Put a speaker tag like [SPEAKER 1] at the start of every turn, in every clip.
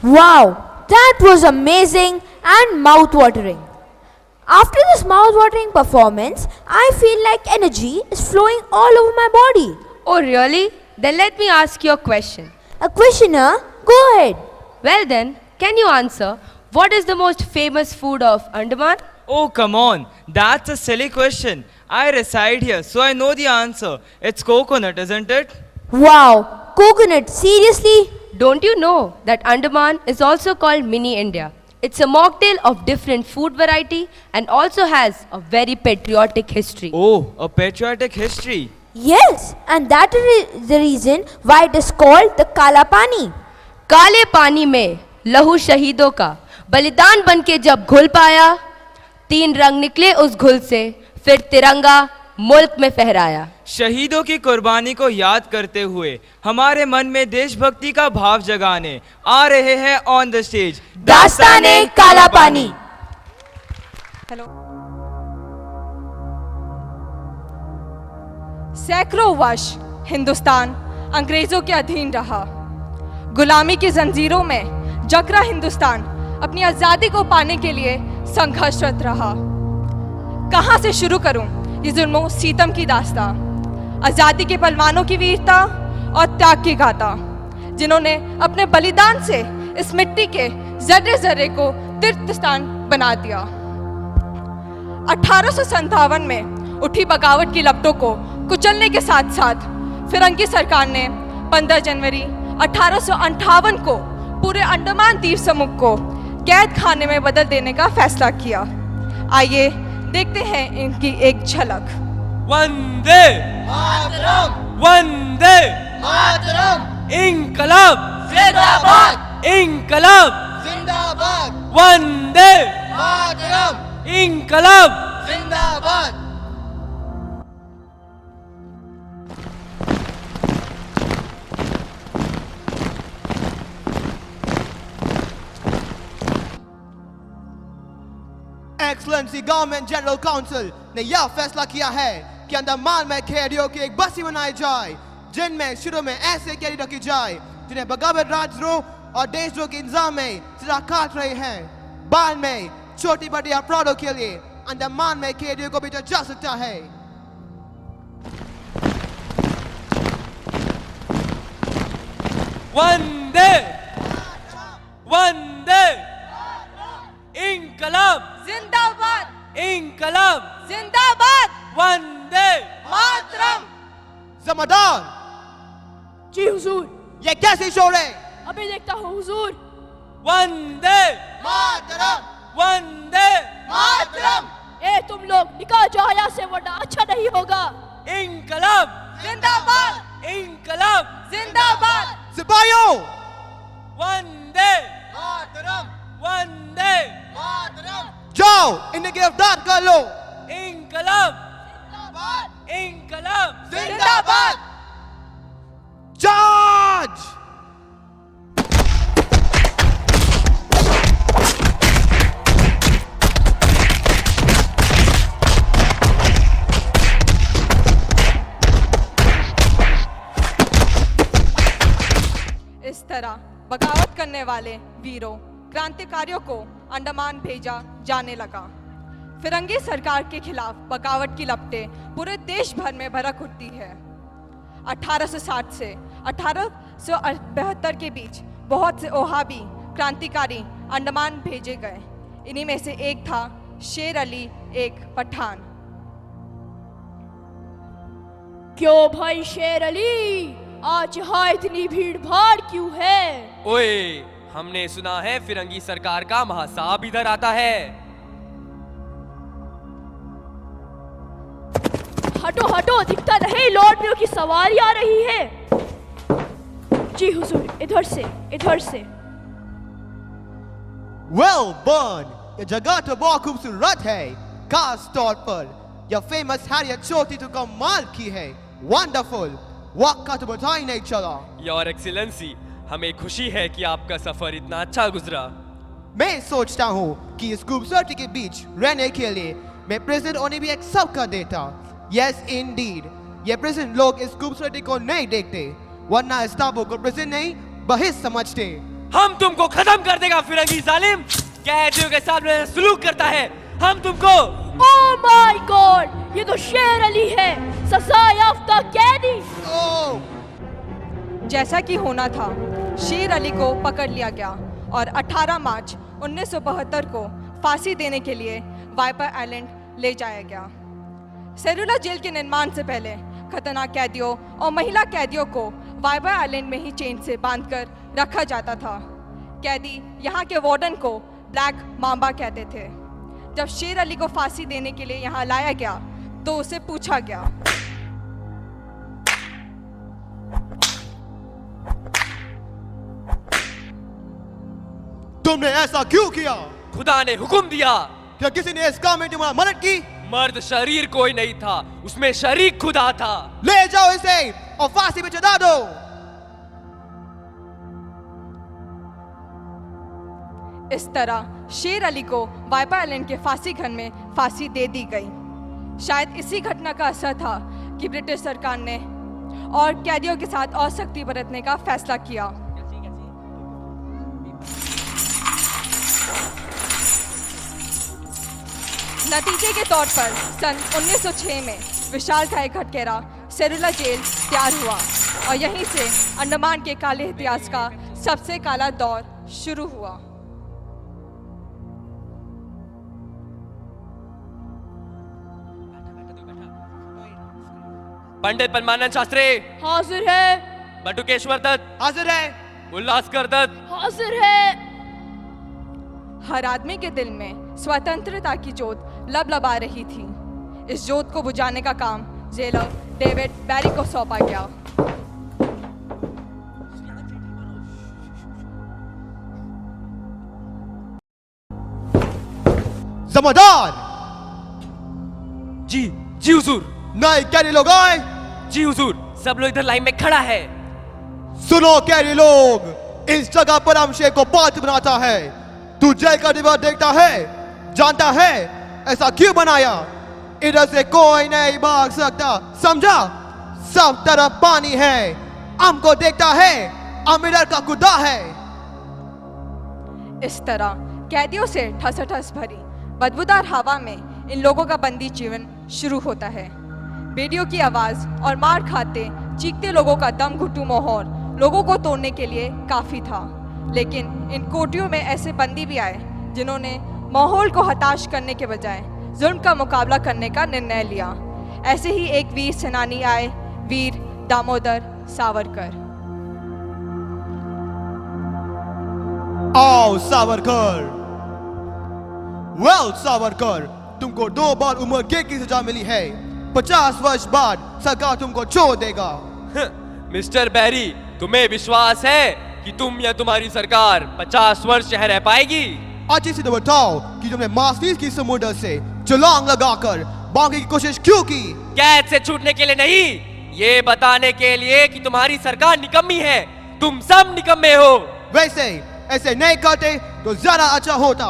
[SPEAKER 1] Wow, that was amazing and mouth-watering. After this mouth-watering performance, I feel like energy is flowing all over my body.
[SPEAKER 2] Oh, really? Then let me ask you a question.
[SPEAKER 1] A questioner, go ahead.
[SPEAKER 2] Well, then, can you answer what is the most famous food of Andaman?
[SPEAKER 3] Oh, come on. That's a silly question. I reside here, so I know the answer. It's coconut, isn't it?
[SPEAKER 1] Wow, coconut, seriously?
[SPEAKER 2] Don't you know that Andaman is also called Mini India? It's a mocktail of different food variety and also has a very patriotic history.
[SPEAKER 3] Oh, a patriotic history.
[SPEAKER 1] Yes, and that is the reason why it is called the Kala Pani.
[SPEAKER 2] काले पानी में लहू शहीदों का बलिदान बनके जब घुल पाया, 3 रंग निकले उस घुल से, फिर तिरंगा मुल्क में फहराया.
[SPEAKER 3] शहीदों की कुर्बानी को याद करते हुए हमारे मन में देशभक्ति का भाव जगाने आ रहे हैं ऑन द स्टेज
[SPEAKER 1] दास्ताने काला पानी.
[SPEAKER 4] सैकड़ों वर्ष हिंदुस्तान अंग्रेजों के अधीन रहा. गुलामी की जंजीरों में जकड़ा हिंदुस्तान अपनी आज़ादी को पाने के लिए संघर्षरत रहा. कहाँ से शुरू करूं ये जुल्मों सितम की दास्तां, आज़ादी के पहलवानों की वीरता और त्याग की गाथा, जिन्होंने अपने बलिदान से इस मिट्टी के जर्रे जर्रे को तीर्थ स्थान बना दिया. 1857 में उठी बगावत की लपटों को कुचलने के साथ साथ फिरंगी सरकार ने 15 जनवरी 1858 को पूरे अंडमान द्वीप समूह को कैद खाने में बदल देने का फैसला किया. आइए देखते हैं इनकी एक झलक.
[SPEAKER 3] वंदे मातरम, वंदे मातरम, इंकलाब जिंदाबाद, इंकलाब जिंदाबाद, वंदे मातरम, इंकलाब जिंदाबाद.
[SPEAKER 5] एक्सलेंसी गवर्नमेंट जनरल काउंसिल ने यह फैसला किया है कि अंडमान में कैदियों की एक बस्ती बनाई जाए, जिनमें शुरू में ऐसे कैदी रखी जाए जिन्हें बगावत, राजद्रोह और देशद्रोह के इल्जाम में सजा काट रहे हैं. बाद में छोटी बड़ी अपराधों के लिए अंडमान में कैदियों को भेजा जा सकता है.
[SPEAKER 3] वंदे वंदे इंकलाब
[SPEAKER 4] जिंदाबाद,
[SPEAKER 3] इंकलाब
[SPEAKER 4] जिंदाबाद,
[SPEAKER 3] वंदे
[SPEAKER 4] मातरम.
[SPEAKER 5] जमादार,
[SPEAKER 1] जी हुजूर.
[SPEAKER 5] ये कैसी शोर है?
[SPEAKER 1] अभी देखता हूँ हुजूर.
[SPEAKER 3] वंदे
[SPEAKER 5] मातरम,
[SPEAKER 3] वंदे
[SPEAKER 5] मातरम.
[SPEAKER 1] ए तुम लोग निकल जाओ यहाँ से, वरना अच्छा नहीं होगा.
[SPEAKER 3] इंकलाब
[SPEAKER 4] जिंदाबाद,
[SPEAKER 3] इंकलाब
[SPEAKER 4] जिंदाबाद,
[SPEAKER 5] सिपाहियों,
[SPEAKER 3] वंदे
[SPEAKER 5] मातरम,
[SPEAKER 3] वंदे
[SPEAKER 5] मातरम. जाओ इन्हें गिरफ्तार कर लो.
[SPEAKER 3] इंकलाब इंकलाब
[SPEAKER 5] जिंदाबाद. चार्ज.
[SPEAKER 4] इस तरह बगावत करने वाले वीरों क्रांतिकारियों को अंडमान भेजा जाने लगा. फिरंगी सरकार के खिलाफ बगावत की लपटें पूरे देश भर में भड़क उठती है. 1860 से 1872 के बीच बहुत से ओहाबी क्रांतिकारी अंडमान भेजे गए. इन्हीं में से एक था शेर अली, एक पठान.
[SPEAKER 1] क्यों भाई शेर अली, आज यहाँ इतनी भीड़ भाड़ क्यों है?
[SPEAKER 6] ओए, हमने सुना है फिरंगी सरकार का महासाब इधर आता है.
[SPEAKER 1] हटो हटो, दिखता नहीं, लॉर्ड मियो की सवारी आ रही है. जी हुजूर, इधर से, इधर से.
[SPEAKER 5] वेल बर्न, ये जगह तो बहुत खूबसूरत है. खास तौर पर यह फेमस हैरियट चोटी तो कमाल की है. वंडरफुल. वक्त का तो पता ही नहीं चला.
[SPEAKER 6] योर एक्सीलेंसी, हमें खुशी है कि आपका सफर इतना अच्छा गुजरा.
[SPEAKER 5] मैं सोचता हूँ कि इस खूबसूरती के बीच रहने के लिए मैं प्रेजेंट होने भी एक सबका देता. Yes Indeed. ये प्रेजेंट लोग इस खूबसूरती को नहीं देखते, वरना इस ताबू को प्रेजेंट नहीं बहिस समझते.
[SPEAKER 6] हम तुमको खत्म कर देगा फिरंगी जालिम। कैदियों के साथ में सलूक करता है, हम तुमको।
[SPEAKER 7] ओह माय गॉड, ये तो शेर अली है, सजा याफ्ता कैदी।
[SPEAKER 4] जैसा कि होना था, शेर अली को पकड़ लिया गया और 18 मार्च 1972 को फांसी देने के लिए वाइपर आइलैंड ले जाया गया। सेरुला जेल के निर्माण से पहले खतरनाक कैदियों और महिला कैदियों को वाइपर आइलैंड में ही चेन से बांधकर रखा जाता था। कैदी यहाँ के वार्डन को ब्लैक मांबा कहते थे। जब शेर अली को फांसी देने के लिए यहाँ लाया गया तो उसे पूछा गया,
[SPEAKER 5] तुमने ऐसा क्यों किया?
[SPEAKER 6] खुदा ने हुक्म दिया।
[SPEAKER 5] क्या किसी ने इस काम में तुम्हारी मदद की?
[SPEAKER 6] मर्द शरीर कोई नहीं था, उसमें शरीक खुदा था।
[SPEAKER 5] ले जाओ इसे और फांसी पे चढ़ा दो।
[SPEAKER 4] इस तरह शेर अली को वाइपर आइलैंड के फांसी घर में फांसी दे दी गई। शायद इसी घटना का असर था कि ब्रिटिश सरकार ने और कैदियों के साथ और सख्ती बरतने का फैसला किया। नतीजे के तौर पर सन 1906 में विशालकाय घटकेरा सेरुला जेल तैयार हुआ और यहीं से अंडमान के काले इतिहास का सबसे काला दौर शुरू हुआ।
[SPEAKER 6] पंडित परमानंद शास्त्री
[SPEAKER 7] हाजिर है।
[SPEAKER 6] बटुकेश्वर दत्त
[SPEAKER 5] हाजिर है।
[SPEAKER 6] उल्लासकर दत्त
[SPEAKER 7] हाजिर है।
[SPEAKER 4] हर आदमी के दिल में स्वतंत्रता की जोत लबलबा रही थी। इस जोत को बुझाने का काम जेलर डेविड बैरी को सौंपा गया।
[SPEAKER 5] जमादार
[SPEAKER 6] जी जी हुजूर।
[SPEAKER 5] नए कैदी लोग आए।
[SPEAKER 6] जी हुजूर, सब लोग इधर लाइन में खड़ा है।
[SPEAKER 5] सुनो कैदी लोग, इस जगह पर हम शेर को पात्र बनाता है। तू जेल का दीवार देखता है, जानता है ऐसा क्यों बनाया? इधर से कोई नहीं भाग सकता, समझा? सब तरफ पानी है, हमको देखता है, हम इधर का खुदा है।
[SPEAKER 4] इस तरह कैदियों से ठसाठस भरी बदबूदार हवा में इन लोगों का बंदी जीवन शुरू होता है। बेड़ियों की आवाज और मार खाते चीखते लोगों का दम घुटू माहौल लोगों को तोड़ने के लिए काफी था। लेकिन इन कोठरियों में ऐसे बंदी भी आए जिन्होंने माहौल को हताश करने के बजाय जुल्म का मुकाबला करने का निर्णय लिया। ऐसे ही एक वीर सेनानी आए, वीर दामोदर सावरकर।
[SPEAKER 5] आओ सावरकर। वेल सावरकर, तुमको 2 बार उम्र कैद की सजा मिली है। 50 वर्ष बाद सरकार तुमको छोड़ देगा।
[SPEAKER 6] मिस्टर बैरी, तुम्हें विश्वास है कि तुम या तुम्हारी सरकार 50 वर्ष यहाँ रह पाएगी?
[SPEAKER 5] अच्छी से तो बताओ कि तुमने मास्टीज की समुद्र से छलांग लगाकर भागने की कोशिश क्यों की?
[SPEAKER 6] कैद से छूटने के लिए नहीं, ये बताने के लिए कि तुम्हारी सरकार निकम्मी है। तुम सब निकम्मे हो।
[SPEAKER 5] वैसे ऐसे नहीं करते तो ज्यादा अच्छा होता।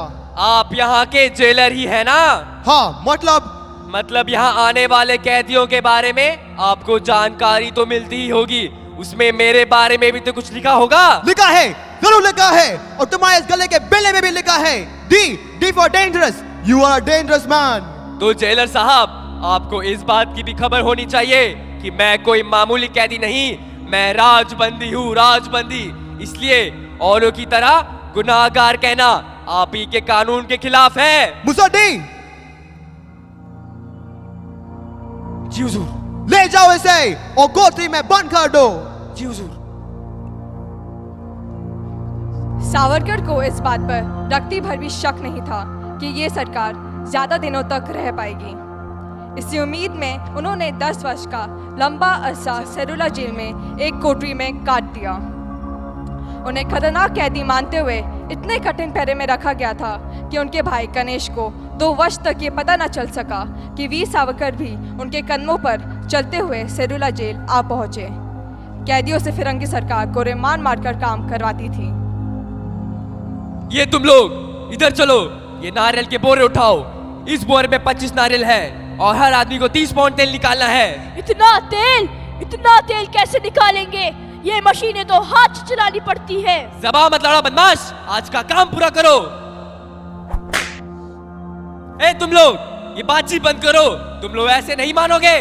[SPEAKER 6] आप यहाँ के जेलर ही है ना?
[SPEAKER 5] हाँ,
[SPEAKER 6] मतलब यहाँ आने वाले कैदियों के बारे में आपको जानकारी तो मिलती ही होगी। उसमें मेरे बारे में भी तो कुछ लिखा होगा।
[SPEAKER 5] लिखा है, जरूर लिखा है, और तुम्हारे इस गले के बेले में भी लिखा है, D for dangerous. You are a dangerous man.
[SPEAKER 6] तो जेलर साहब, आपको इस बात की भी खबर होनी चाहिए कि मैं कोई मामूली कैदी नहीं, मैं राजबंदी हूँ, राजबंदी। इसलिए औरों की तरह गुनाहगार कहना आप ही के कानून के खिलाफ है।
[SPEAKER 5] मुसद्दी,
[SPEAKER 6] जी हुजूर।
[SPEAKER 5] ले जाओ इसे और कोठरी में बंद कर दो।
[SPEAKER 6] जी हुजूर।
[SPEAKER 4] सावरकर को इस बात पर रत्ती भर भी शक नहीं था कि ये सरकार ज्यादा दिनों तक रह पाएगी। इसी उम्मीद में उन्होंने 10 वर्ष का लंबा अरसा सेरुला जेल में एक कोठरी में काट दिया। उन्हें खतरनाक कैदी मानते हुए इतने कठिन पहरे में रखा गया था कि उनके भाई गणेश को 2 वर्ष तक ये पता न चल सका कि वीर सावरकर भी उनके कदमों पर चलते हुए सेरुला जेल आ पहुंचे। कैदियों से फिरंगी सरकार को रिमांड मारकर काम करवाती थी।
[SPEAKER 6] ये तुम लोग इधर चलो, ये नारियल के बोरे उठाओ। इस बोरे में 25 नारियल है और हर आदमी को 30 पाउंड तेल निकालना है।
[SPEAKER 7] इतना तेल कैसे निकालेंगे? ये मशीनें तो हाथ चलानी पड़ती है।
[SPEAKER 6] ज़बान मत लड़ाओ बदमाश, आज का काम पूरा करो। ए तुम लोग, ये बातचीत बंद करो, तुम लोग ऐसे नहीं मानोगे।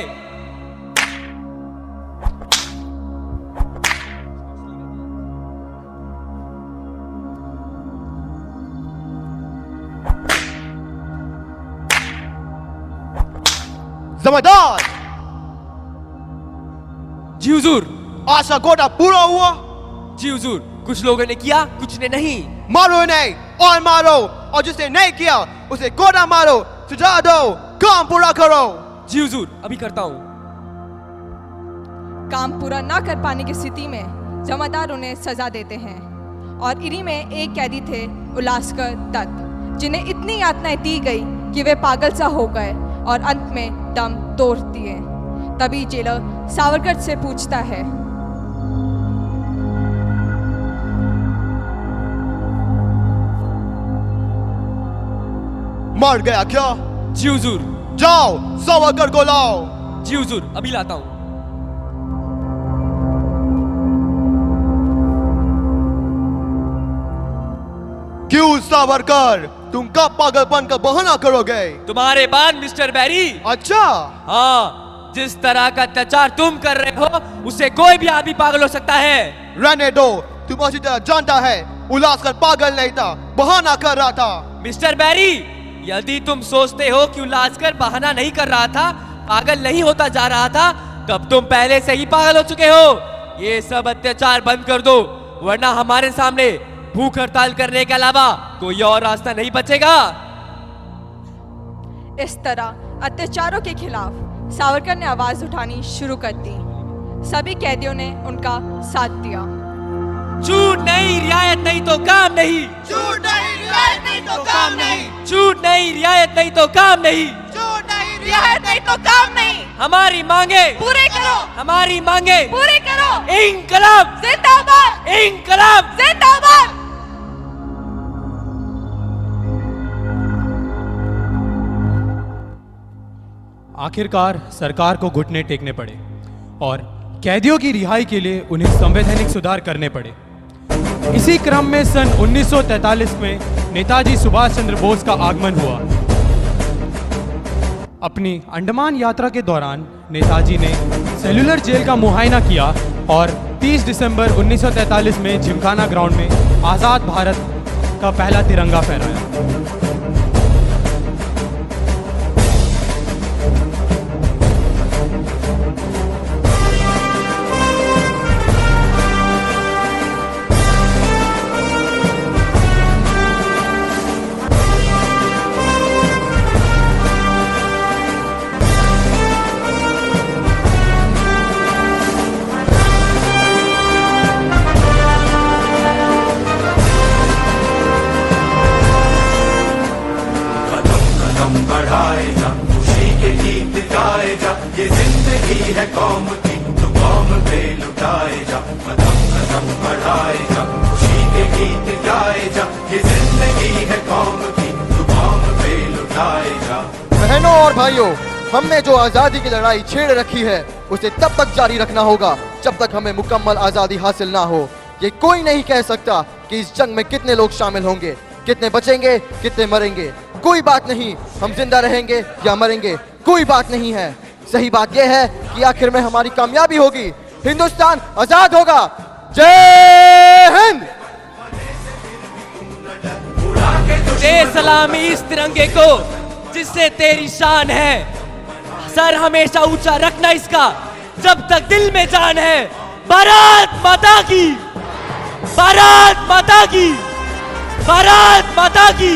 [SPEAKER 5] जमादार,
[SPEAKER 6] जी हुजूर।
[SPEAKER 5] आज का कोटा पूरा हुआ।
[SPEAKER 6] जी हुजूर, कुछ लोगों ने किया, कुछ ने नहीं।
[SPEAKER 5] मारो इन्हें और मारो, और जिसने नहीं किया उसे कोटा मारो, सजा दो, काम पूरा करो।
[SPEAKER 6] जी हुजूर, अभी करता हूँ।
[SPEAKER 4] काम पूरा ना कर पाने की स्थिति में जमादार उन्हें सजा देते हैं और इन्हीं में एक कैदी थे उलास्कर दत्त, जिन्हें इतनी यातनाएं दी गई कि वे पागल सा हो गए और अंत में दम तोड़ दिए। तभी जेलर सावरकर से पूछता है,
[SPEAKER 5] मर गया क्या?
[SPEAKER 6] जी हुजूर।
[SPEAKER 5] जाओ सावरकर को लाओ।
[SPEAKER 6] जी हुजूर, अभी लाता हूँ।
[SPEAKER 5] क्यों सावरकर, तुम कब पागलपन का बहाना करोगे?
[SPEAKER 6] तुम्हारे बाद मिस्टर बैरी।
[SPEAKER 5] अच्छा,
[SPEAKER 6] हाँ, जिस तरह का अत्याचार तुम कर रहे हो उसे कोई भी आदमी पागल हो सकता है।
[SPEAKER 5] रहने दो, तुम अच्छी तरह जानता है उलास्कर पागल नहीं था, बहाना कर रहा था।
[SPEAKER 6] मिस्टर बैरी, यदि तुम सोचते हो कि उलास्कर बहाना नहीं कर रहा था, पागल नहीं होता जा रहा था, तब तुम पहले से ही पागल हो चुके हो। ये सब अत्याचार बंद कर दो, वरना हमारे सामने भूख हड़ताल करने के अलावा कोई और रास्ता नहीं बचेगा।
[SPEAKER 4] इस तरह अत्याचारों के खिलाफ सावरकर ने आवाज उठानी शुरू कर दी। सभी कैदियों ने उनका साथ दिया।
[SPEAKER 6] छूट नहीं, रियायत नहीं तो काम नहीं।
[SPEAKER 5] झूठ नहीं, रियायत नहीं तो काम नहीं।
[SPEAKER 6] छूट नहीं, रियायत नहीं तो काम नहीं।
[SPEAKER 5] झूठ नहीं, रियायत नहीं तो काम नहीं।
[SPEAKER 6] हमारी मांगे
[SPEAKER 4] पूरे करो,
[SPEAKER 6] हमारी मांगे
[SPEAKER 4] पूरे करो।
[SPEAKER 6] इंकलाब
[SPEAKER 4] जिंदाबाद,
[SPEAKER 6] इंकलाब।
[SPEAKER 4] जिंदाबाद।
[SPEAKER 8] आखिरकार सरकार को घुटने टेकने पड़े और कैदियों की रिहाई के लिए उन्हें संवैधानिक सुधार करने पड़े। इसी क्रम में सन 1943 में नेताजी सुभाष चंद्र बोस का आगमन हुआ। अपनी अंडमान यात्रा के दौरान नेताजी ने सेलुलर जेल का मुआयना किया और 30 दिसंबर 1943 में जिमखाना ग्राउंड में आज़ाद भारत का पहला तिरंगा फहराया।
[SPEAKER 5] बहनों और भाइयों, हमने जो आजादी की लड़ाई छेड़ रखी है उसे तब तक जारी रखना होगा जब तक हमें मुकम्मल आजादी हासिल ना हो। ये कोई नहीं कह सकता कि इस जंग में कितने लोग शामिल होंगे, कितने बचेंगे, कितने मरेंगे। कोई बात नहीं, हम जिंदा रहेंगे या मरेंगे, कोई बात नहीं है। सही बात यह है कि आखिर में हमारी कामयाबी होगी, हिंदुस्तान आजाद होगा। जय हिंद।
[SPEAKER 6] दे सलामी इस तिरंगे को जिससे तेरी शान है। सर हमेशा ऊंचा रखना इसका जब तक दिल में जान है। भारत माता की, भारत माता की, भारत माता की।